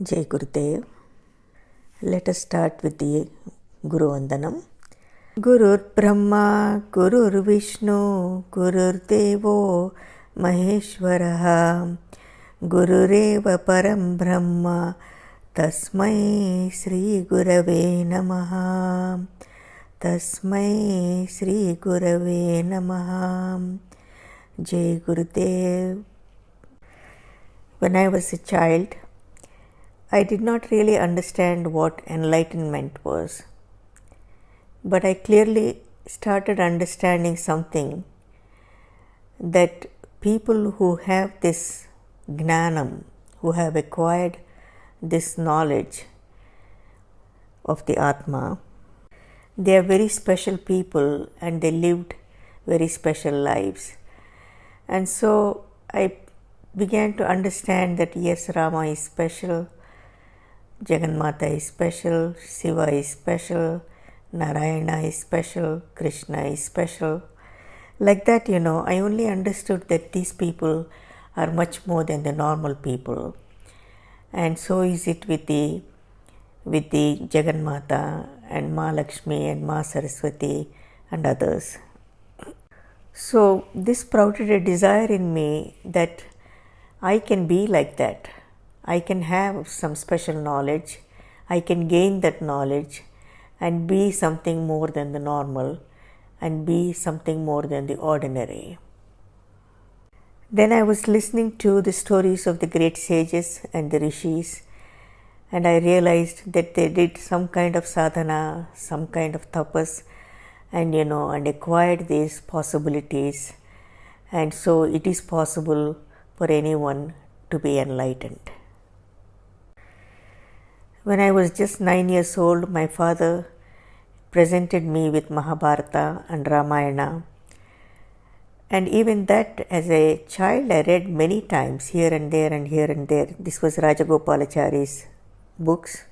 Jai Gurudev. Let us start with the Guru Vandanam. Gurur Brahma, Gurur Vishnu, Gurur Devo, Maheshwaraha, Gurureva Param Brahma, Tasmai Sri Gurave Namaha, Tasmai Sri Gurave Namaha. Jai Gurudev. When I was a child, I did not really understand what enlightenment was, but I clearly started understanding something, that people who have this gnanam, who have acquired this knowledge of the Atma, they are very special people and they lived very special lives. And so I began to understand that yes, Rama is special, Jagannatha is special, Shiva is special, Narayana is special, Krishna is special. Like that, I only understood that these people are much more than the normal people. And so is it with the Jagannatha and Ma Lakshmi and Ma Saraswati and others. So this sprouted a desire in me that I can be like that. I can have some special knowledge, I can gain that knowledge and be something more than the normal and be something more than the ordinary. Then I was listening to the stories of the great sages and the rishis, and I realized that they did some kind of sadhana, some kind of tapas, and and acquired these possibilities, and so it is possible for anyone to be enlightened. When I was just 9 years old, my father presented me with Mahabharata and Ramayana, and even that as a child I read many times, here and there and here and there. This was Rajagopalachari's books.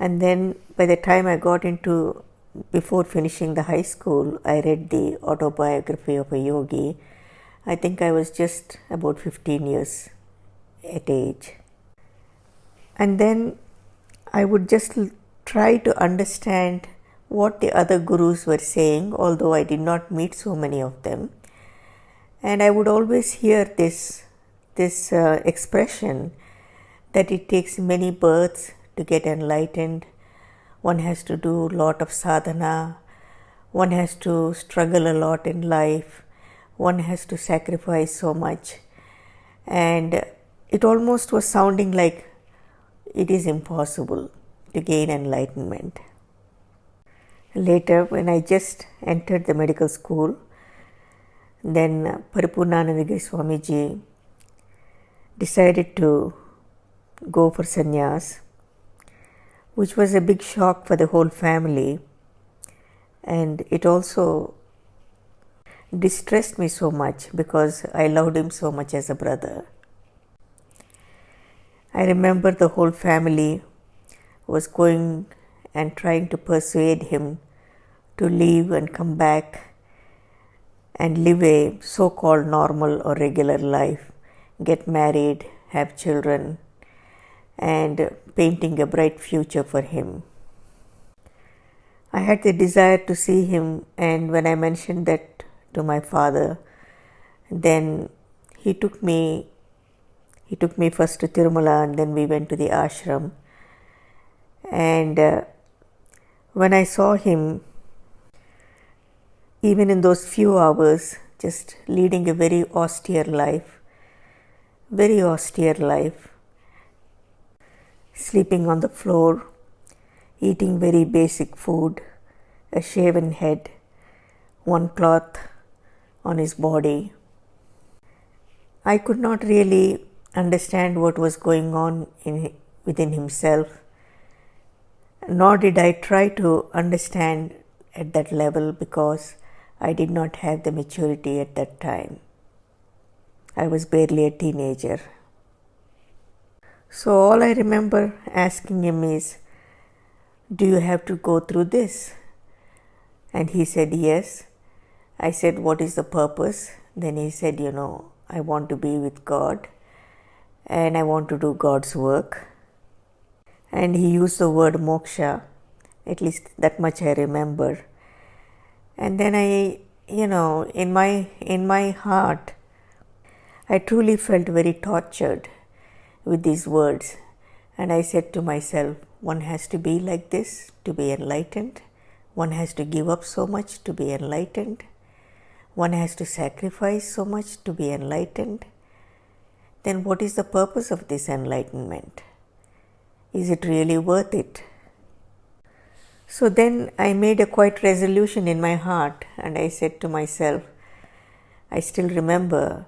And then by the time I got into, before finishing the high school, I read the autobiography of a yogi. I think I was just about 15 years at age. And then I would just try to understand what the other gurus were saying, although I did not meet so many of them. And I would always hear this expression that it takes many births to get enlightened. One has to do a lot of sadhana. One has to struggle a lot in life. One has to sacrifice so much. And it almost was sounding like it is impossible to gain enlightenment. Later, when I just entered the medical school, then Paripurnananda Swamiji decided to go for sannyas, which was a big shock for the whole family, and it also distressed me so much because I loved him so much as a brother. I remember the whole family was going and trying to persuade him to leave and come back and live a so-called normal or regular life, get married, have children, and painting a bright future for him. I had the desire to see him, and when I mentioned that to my father, then he took me first to Tirumala, and then we went to the ashram. And when I saw him, even in those few hours, just leading a very austere life, sleeping on the floor, eating very basic food, a shaven head, one cloth on his body, I could not really understand what was going on within himself, nor did I try to understand at that level because I did not have the maturity at that time. I was barely a teenager. So all I remember asking him is, "Do you have to go through this?" And he said, "Yes." I said, "What is the purpose?" Then he said, I want to be with God and I want to do God's work. and he used the word moksha, at least that much I remember. And then in my heart, I truly felt very tortured with these words. And I said to myself, one has to be like this to be enlightened. One has to give up so much to be enlightened. One has to sacrifice so much to be enlightened. Then what is the purpose of this enlightenment? Is it really worth it? So then I made a quiet resolution in my heart, and I said to myself, I still remember,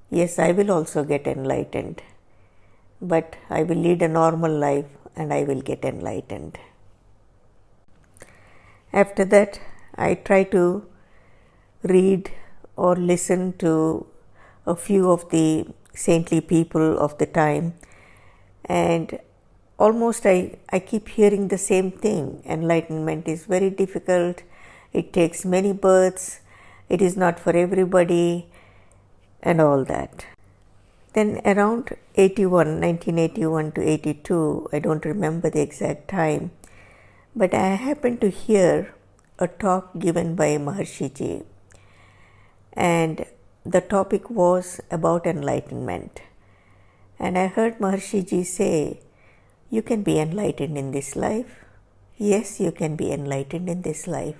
yes, I will also get enlightened, but I will lead a normal life and I will get enlightened. After that, I try to read or listen to a few of the saintly people of the time, and almost I keep hearing the same thing. Enlightenment is very difficult, it takes many births, it is not for everybody, and all that. Then around 1981 to 82, I don't remember the exact time, but I happened to hear a talk given by Maharishiji, and the topic was about enlightenment. And I heard Maharishiji say, you can be enlightened in this life. Yes, you can be enlightened in this life.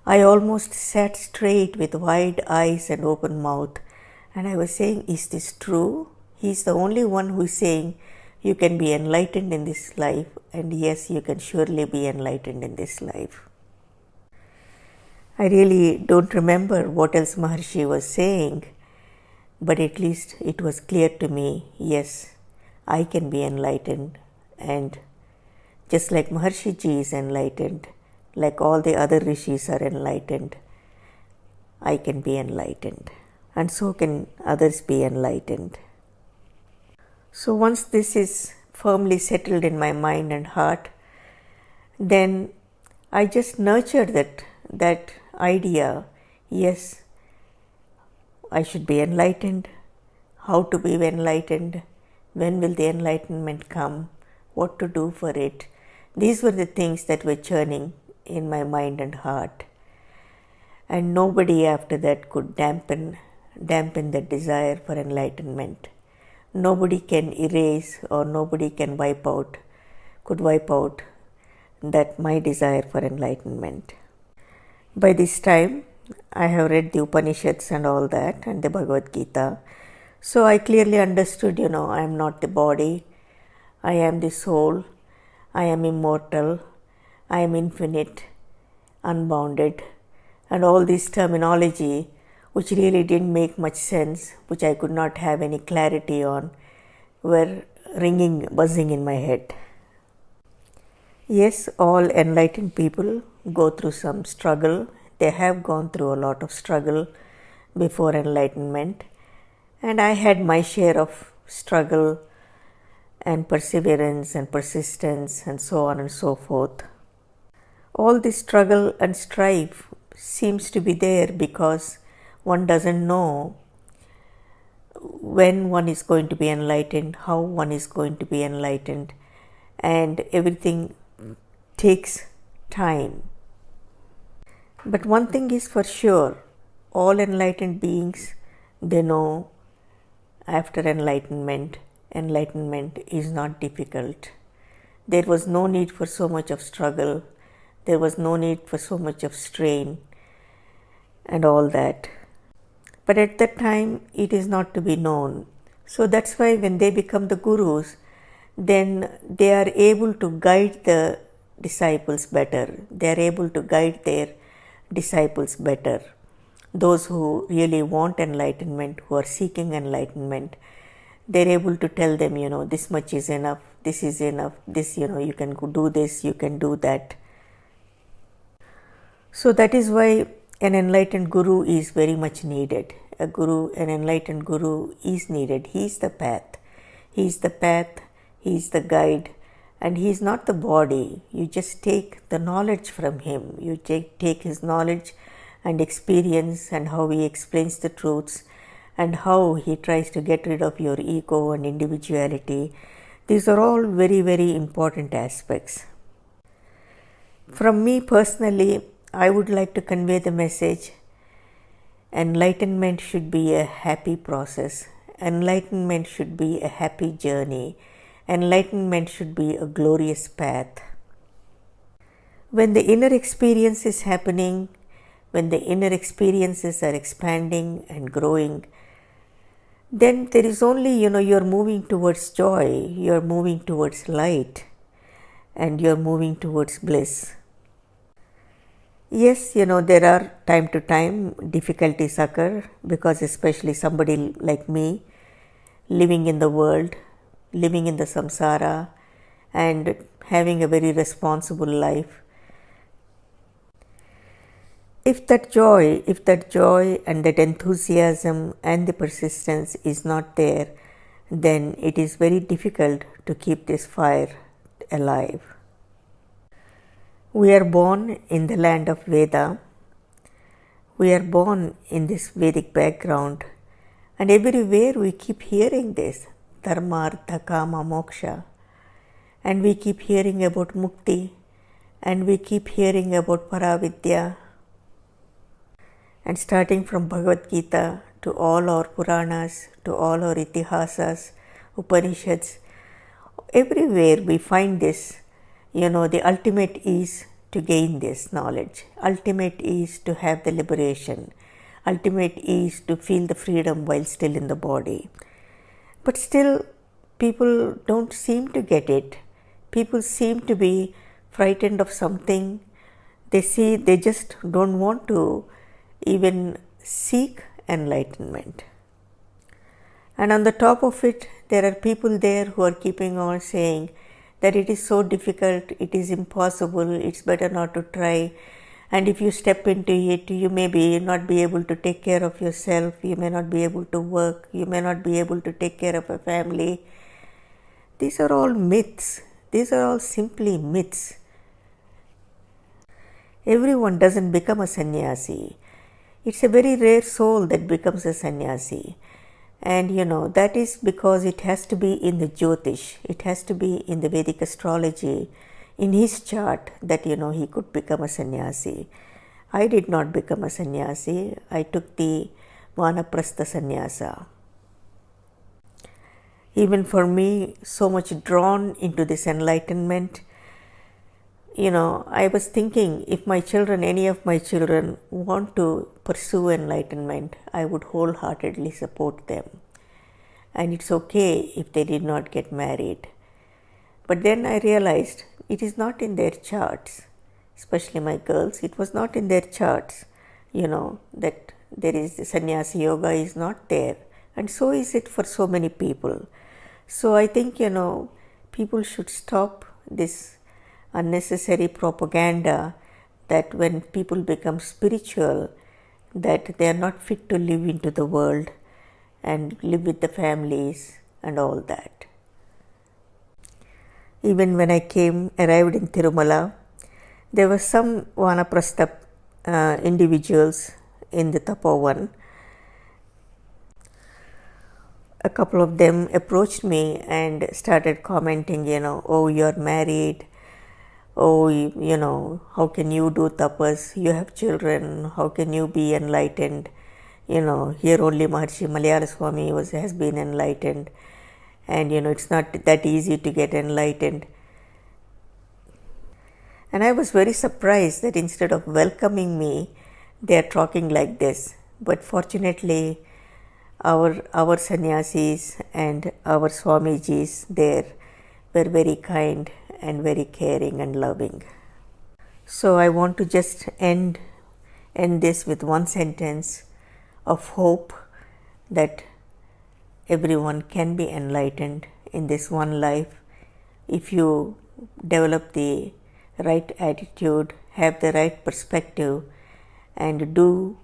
I almost sat straight with wide eyes and open mouth, and I was saying, is this true? He's the only one who is saying you can be enlightened in this life, and yes, you can surely be enlightened in this life. I really don't remember what else Maharishi was saying, but at least it was clear to me, yes, I can be enlightened, and just like Maharishiji is enlightened, like all the other rishis are enlightened, I can be enlightened, and so can others be enlightened. So once this is firmly settled in my mind and heart, then I just nurtured that idea, yes, I should be enlightened, how to be enlightened, when will the enlightenment come, what to do for it. These were the things that were churning in my mind and heart. And nobody after that could dampen the desire for enlightenment. Nobody can erase or nobody can wipe out that my desire for enlightenment. By this time, I have read the Upanishads and all that, and the Bhagavad Gita. So I clearly understood, I am not the body, I am the soul, I am immortal, I am infinite, unbounded, and all this terminology which really didn't make much sense, which I could not have any clarity on, were buzzing in my head. Yes, all enlightened people go through some struggle. They have gone through a lot of struggle before enlightenment, and I had my share of struggle and perseverance and persistence and so on and so forth. All this struggle and strife seems to be there because one doesn't know when one is going to be enlightened, how one is going to be enlightened, and everything takes time. But one thing is for sure, all enlightened beings, they know after enlightenment is not difficult. There was no need for so much of struggle, there was no need for so much of strain and all that. But at that time, it is not to be known. So that's why when they become the gurus, then they are able to guide the disciples better. They are able to guide their disciples better. Those who really want enlightenment, who are seeking enlightenment, they are able to tell them, this much is enough, this is enough, this, you can do this, you can do that. So that is why an enlightened guru is very much needed. An enlightened guru is needed. He is the path. He is the path, he is the guide, and he is not the body. You just take the knowledge from him. You take his knowledge and experience and how he explains the truths and how he tries to get rid of your ego and individuality. These are all very, very important aspects. From me personally, I would like to convey the message: enlightenment should be a happy process. Enlightenment should be a happy journey. Enlightenment should be a glorious path. When the inner experience is happening, when the inner experiences are expanding and growing, then there is only, you're moving towards joy, you're moving towards light, and you're moving towards bliss. Yes, there are time to time difficulties occur, because especially somebody like me, living in the world, living in the samsara, and having a very responsible life, if that joy and that enthusiasm and the persistence is not there, then it is very difficult to keep this fire alive. We are born in the land of Veda. We are born in this Vedic background, and everywhere we keep hearing this dharma, artha, kama, moksha, and we keep hearing about mukti, and we keep hearing about paravidya. And starting from Bhagavad Gita to all our Puranas, to all our Itihasas, Upanishads, everywhere we find this, the ultimate is to gain this knowledge. Ultimate is to have the liberation. Ultimate is to feel the freedom while still in the body. But still, people don't seem to get it. People seem to be frightened of something. They just don't want to even seek enlightenment. And on the top of it, there are people there who are keeping on saying that it is so difficult, it is impossible, it's better not to try, and if you step into it, you may not be able to take care of yourself, you may not be able to work, you may not be able to take care of a family. These are all myths. These are all simply myths. Everyone doesn't become a sannyasi. It's a very rare soul that becomes a sannyasi. And that is because it has to be in the Jyotish, it has to be in the Vedic astrology, in his chart, that he could become a sannyasi. I did not become a sannyasi. I took the Vanaprastha sannyasa. Even for me, so much drawn into this enlightenment, I was thinking, if any of my children want to pursue enlightenment, I would wholeheartedly support them. And it's okay if they did not get married. But then I realized it is not in their charts, especially my girls. It was not in their charts, that there is sannyasi yoga is not there. And so is it for so many people. So I think, people should stop this unnecessary propaganda that when people become spiritual, that they are not fit to live into the world and live with the families and all that. Even when I arrived in Tirumala, there were some Vanaprastha individuals in the Tapovan. A couple of them approached me and started commenting, oh, you're married. Oh, how can you do tapas? You have children. How can you be enlightened? Here only Maharishi Malayala Swami has been enlightened. And, it's not that easy to get enlightened. And I was very surprised that instead of welcoming me, they are talking like this. But fortunately, our sannyasis and our Swamijis there were very kind and very caring and loving. So I want to just end this with one sentence of hope that everyone can be enlightened in this one life if you develop the right attitude, have the right perspective, and do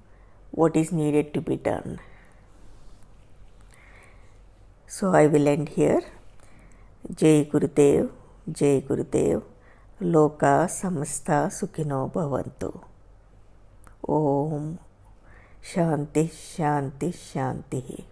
what is needed to be done. So I will end here. Jai Gurudev, Jai Gurudev, Loka Samasta Sukhino Bhavantu. Om Shanti Shanti Shanti.